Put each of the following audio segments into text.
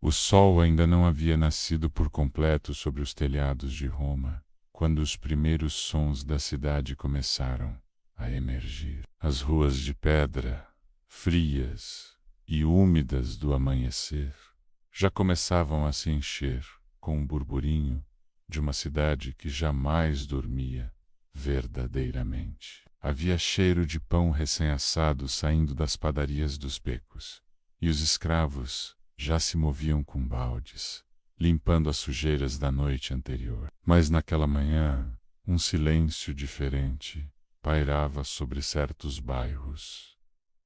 O sol ainda não havia nascido por completo sobre os telhados de Roma, quando os primeiros sons da cidade começaram a emergir. As ruas de pedra, frias e úmidas do amanhecer, já começavam a se encher com o burburinho de uma cidade que jamais dormia verdadeiramente. Havia cheiro de pão recém-assado saindo das padarias dos becos, e os escravos já se moviam com baldes, limpando as sujeiras da noite anterior. Mas naquela manhã, um silêncio diferente pairava sobre certos bairros.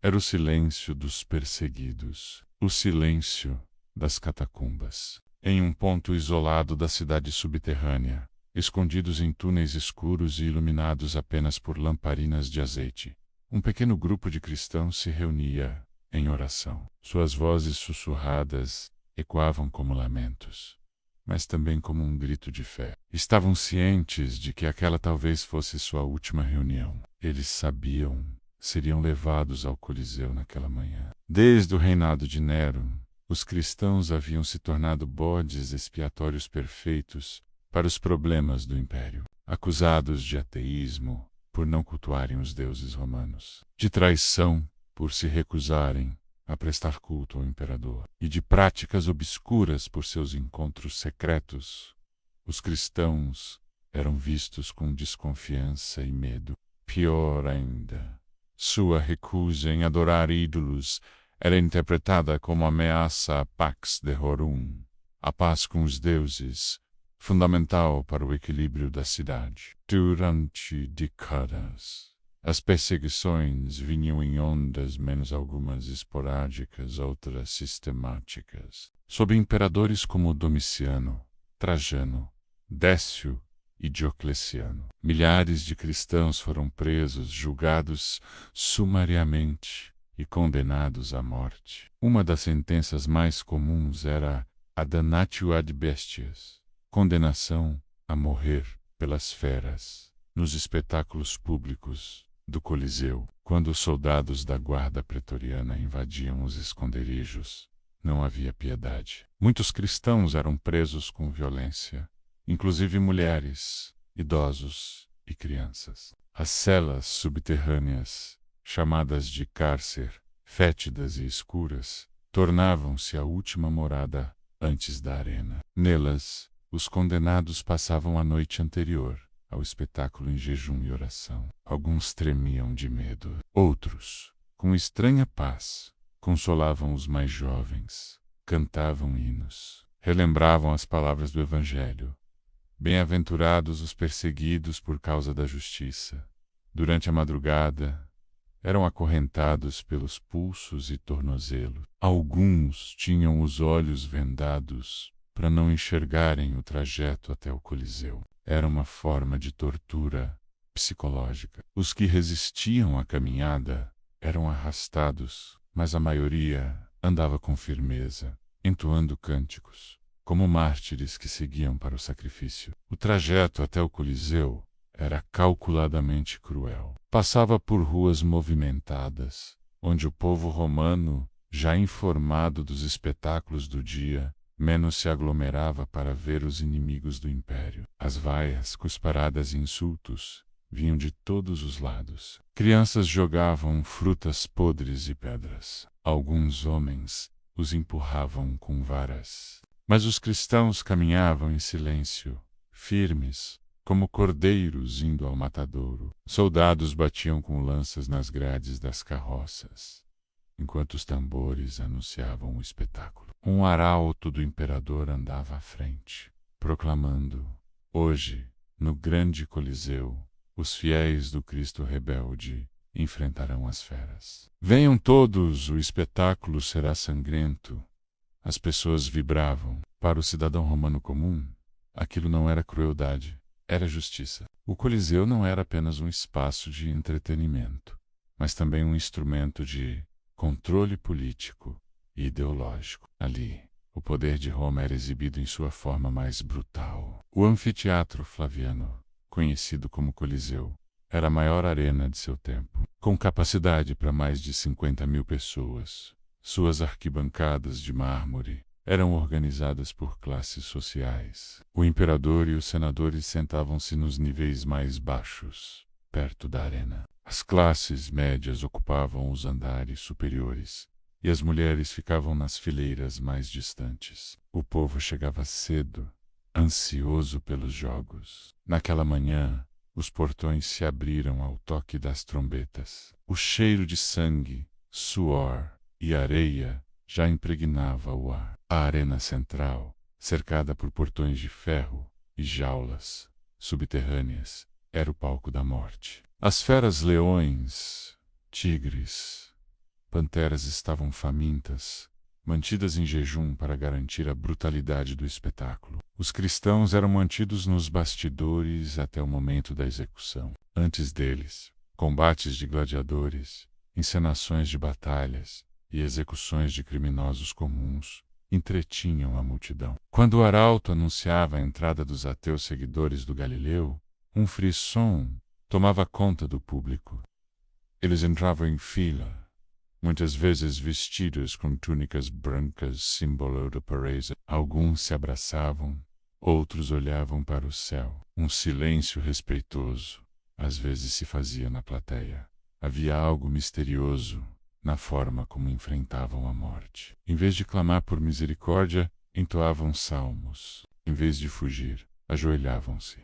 Era o silêncio dos perseguidos, o silêncio das catacumbas. Em um ponto isolado da cidade subterrânea, escondidos em túneis escuros e iluminados apenas por lamparinas de azeite, um pequeno grupo de cristãos se reunia em oração. Suas vozes sussurradas ecoavam como lamentos, mas também como um grito de fé. Estavam cientes de que aquela talvez fosse sua última reunião. Eles sabiam, seriam levados ao Coliseu naquela manhã. Desde o reinado de Nero, os cristãos haviam se tornado bodes expiatórios perfeitos para os problemas do império, acusados de ateísmo por não cultuarem os deuses romanos, de traição por se recusarem a prestar culto ao imperador, e de práticas obscuras por seus encontros secretos. Os cristãos eram vistos com desconfiança e medo. Pior ainda, sua recusa em adorar ídolos era interpretada como ameaça à Pax Deorum, a paz com os deuses, fundamental para o equilíbrio da cidade. Durante décadas, as perseguições vinham em ondas, menos algumas esporádicas, outras sistemáticas. Sob imperadores como Domiciano, Trajano, Décio e Diocleciano, milhares de cristãos foram presos, julgados sumariamente e condenados à morte. Uma das sentenças mais comuns era a damnatio ad bestias, condenação a morrer pelas feras. Nos espetáculos públicos do Coliseu, quando os soldados da guarda pretoriana invadiam os esconderijos, não havia piedade. Muitos cristãos eram presos com violência, inclusive mulheres, idosos e crianças. As celas subterrâneas, chamadas de cárcer, fétidas e escuras, tornavam-se a última morada antes da arena. Nelas, os condenados passavam a noite anterior ao espetáculo em jejum e oração. Alguns tremiam de medo. Outros, com estranha paz, consolavam os mais jovens, cantavam hinos, relembravam as palavras do Evangelho. Bem-aventurados os perseguidos por causa da justiça. Durante a madrugada, eram acorrentados pelos pulsos e tornozelos. Alguns tinham os olhos vendados para não enxergarem o trajeto até o Coliseu. Era uma forma de tortura psicológica. Os que resistiam à caminhada eram arrastados, mas a maioria andava com firmeza, entoando cânticos, como mártires que seguiam para o sacrifício. O trajeto até o Coliseu era calculadamente cruel. Passava por ruas movimentadas, onde o povo romano, já informado dos espetáculos do dia, menos se aglomerava para ver os inimigos do império. As vaias, cusparadas e insultos vinham de todos os lados. Crianças jogavam frutas podres e pedras. Alguns homens os empurravam com varas. Mas os cristãos caminhavam em silêncio, firmes, como cordeiros indo ao matadouro. Soldados batiam com lanças nas grades das carroças, enquanto os tambores anunciavam o espetáculo. Um arauto do imperador andava à frente, proclamando: hoje, no grande Coliseu, os fiéis do Cristo rebelde enfrentarão as feras. Venham todos, o espetáculo será sangrento. As pessoas vibravam. Para o cidadão romano comum, aquilo não era crueldade, era justiça. O Coliseu não era apenas um espaço de entretenimento, mas também um instrumento de controle político e ideológico. Ali, o poder de Roma era exibido em sua forma mais brutal. O anfiteatro Flaviano, conhecido como Coliseu, era a maior arena de seu tempo, com capacidade para mais de 50.000 pessoas. Suas arquibancadas de mármore eram organizadas por classes sociais. O imperador e os senadores sentavam-se nos níveis mais baixos, perto da arena. As classes médias ocupavam os andares superiores, e as mulheres ficavam nas fileiras mais distantes. O povo chegava cedo, ansioso pelos jogos. Naquela manhã, os portões se abriram ao toque das trombetas. O cheiro de sangue, suor e areia já impregnava o ar. A arena central, cercada por portões de ferro e jaulas subterrâneas, era o palco da morte. As feras leões, tigres, panteras estavam famintas, mantidas em jejum para garantir a brutalidade do espetáculo. Os cristãos eram mantidos nos bastidores até o momento da execução. Antes deles, combates de gladiadores, encenações de batalhas e execuções de criminosos comuns entretinham a multidão. Quando o arauto anunciava a entrada dos ateus seguidores do Galileu, um frisson tomava conta do público. Eles entravam em fila, muitas vezes vestidos com túnicas brancas, símbolo da pureza. Alguns se abraçavam, outros olhavam para o céu. Um silêncio respeitoso às vezes se fazia na plateia. Havia algo misterioso na forma como enfrentavam a morte. Em vez de clamar por misericórdia, entoavam salmos. Em vez de fugir, ajoelhavam-se.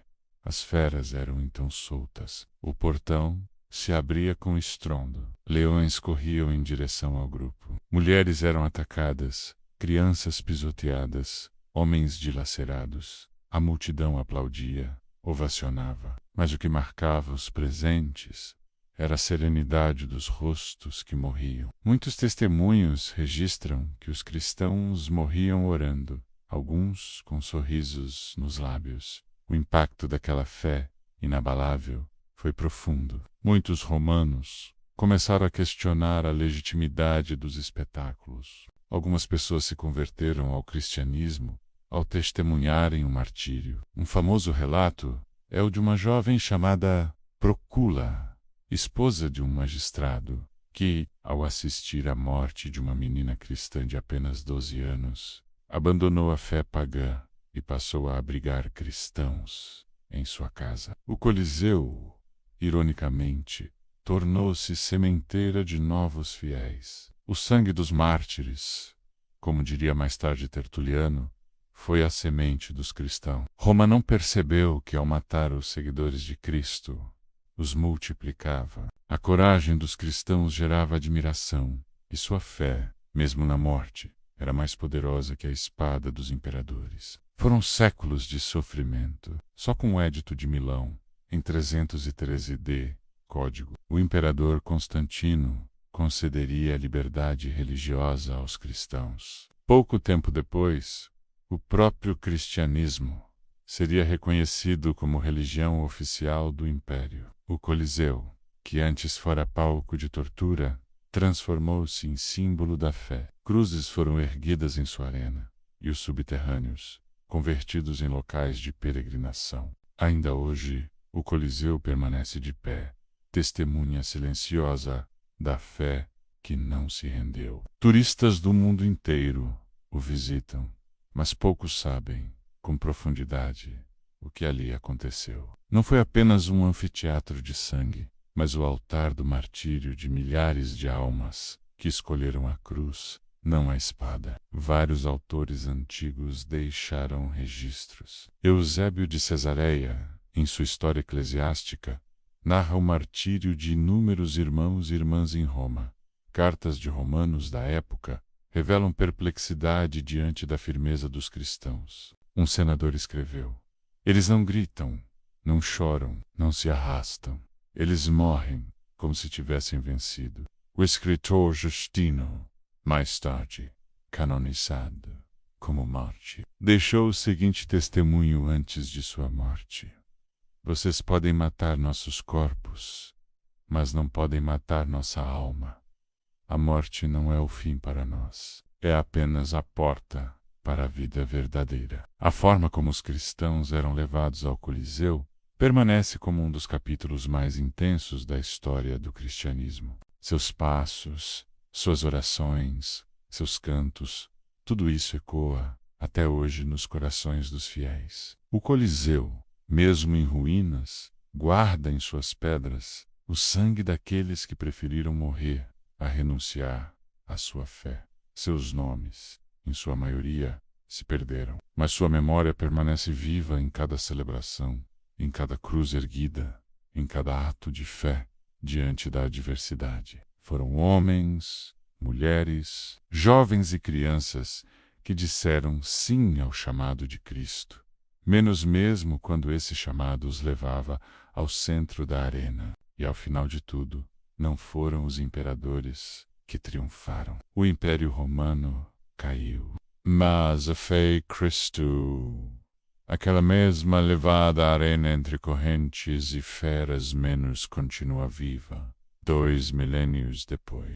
As feras eram então soltas. O portão se abria com estrondo. Leões corriam em direção ao grupo. Mulheres eram atacadas, crianças pisoteadas, homens dilacerados. A multidão aplaudia, ovacionava. Mas o que marcava os presentes era a serenidade dos rostos que morriam. Muitos testemunhos registram que os cristãos morriam orando, alguns com sorrisos nos lábios. O impacto daquela fé inabalável foi profundo. Muitos romanos começaram a questionar a legitimidade dos espetáculos. Algumas pessoas se converteram ao cristianismo ao testemunharem o martírio. Um famoso relato é o de uma jovem chamada Procula, esposa de um magistrado, que, ao assistir à morte de uma menina cristã de apenas 12 anos, abandonou a fé pagã e passou a abrigar cristãos em sua casa. O Coliseu, ironicamente, tornou-se sementeira de novos fiéis. O sangue dos mártires, como diria mais tarde Tertuliano, foi a semente dos cristãos. Roma não percebeu que, ao matar os seguidores de Cristo, os multiplicava. A coragem dos cristãos gerava admiração, e sua fé, mesmo na morte, era mais poderosa que a espada dos imperadores. Foram séculos de sofrimento. Só com o Edito de Milão, em 313 d. Código, o imperador Constantino concederia a liberdade religiosa aos cristãos. Pouco tempo depois, o próprio cristianismo seria reconhecido como religião oficial do império. O Coliseu, que antes fora palco de tortura, transformou-se em símbolo da fé. Cruzes foram erguidas em sua arena, e os subterrâneos, convertidos em locais de peregrinação. Ainda hoje, o Coliseu permanece de pé, testemunha silenciosa da fé que não se rendeu. Turistas do mundo inteiro o visitam, mas poucos sabem, com profundidade, o que ali aconteceu. Não foi apenas um anfiteatro de sangue, mas o altar do martírio de milhares de almas que escolheram a cruz, não a espada. Vários autores antigos deixaram registros. Eusébio de Cesareia, em sua História Eclesiástica, narra o martírio de inúmeros irmãos e irmãs em Roma. Cartas de romanos da época revelam perplexidade diante da firmeza dos cristãos. Um senador escreveu: eles não gritam, não choram, não se arrastam. Eles morrem como se tivessem vencido. O escritor Justino, mais tarde canonizado como mártir, deixou o seguinte testemunho antes de sua morte: vocês podem matar nossos corpos, mas não podem matar nossa alma. A morte não é o fim para nós, é apenas a porta para a vida verdadeira. A forma como os cristãos eram levados ao Coliseu permanece como um dos capítulos mais intensos da história do cristianismo. Seus passos, suas orações, seus cantos, Tudo isso ecoa até hoje nos corações dos fiéis. O Coliseu, mesmo em ruínas, guarda em suas pedras o sangue daqueles que preferiram morrer a renunciar à sua fé. Seus nomes, em sua maioria, se perderam, mas sua memória permanece viva em cada celebração, em cada cruz erguida, em cada ato de fé diante da adversidade. Foram homens, mulheres, jovens e crianças que disseram sim ao chamado de Cristo, menos mesmo quando esse chamado os levava ao centro da arena. E ao final de tudo, não foram os imperadores que triunfaram. O Império Romano caiu. Mas a fé em Cristo, aquela mesma levada à arena entre correntes e feras menos, continua viva, 2 milênios depois.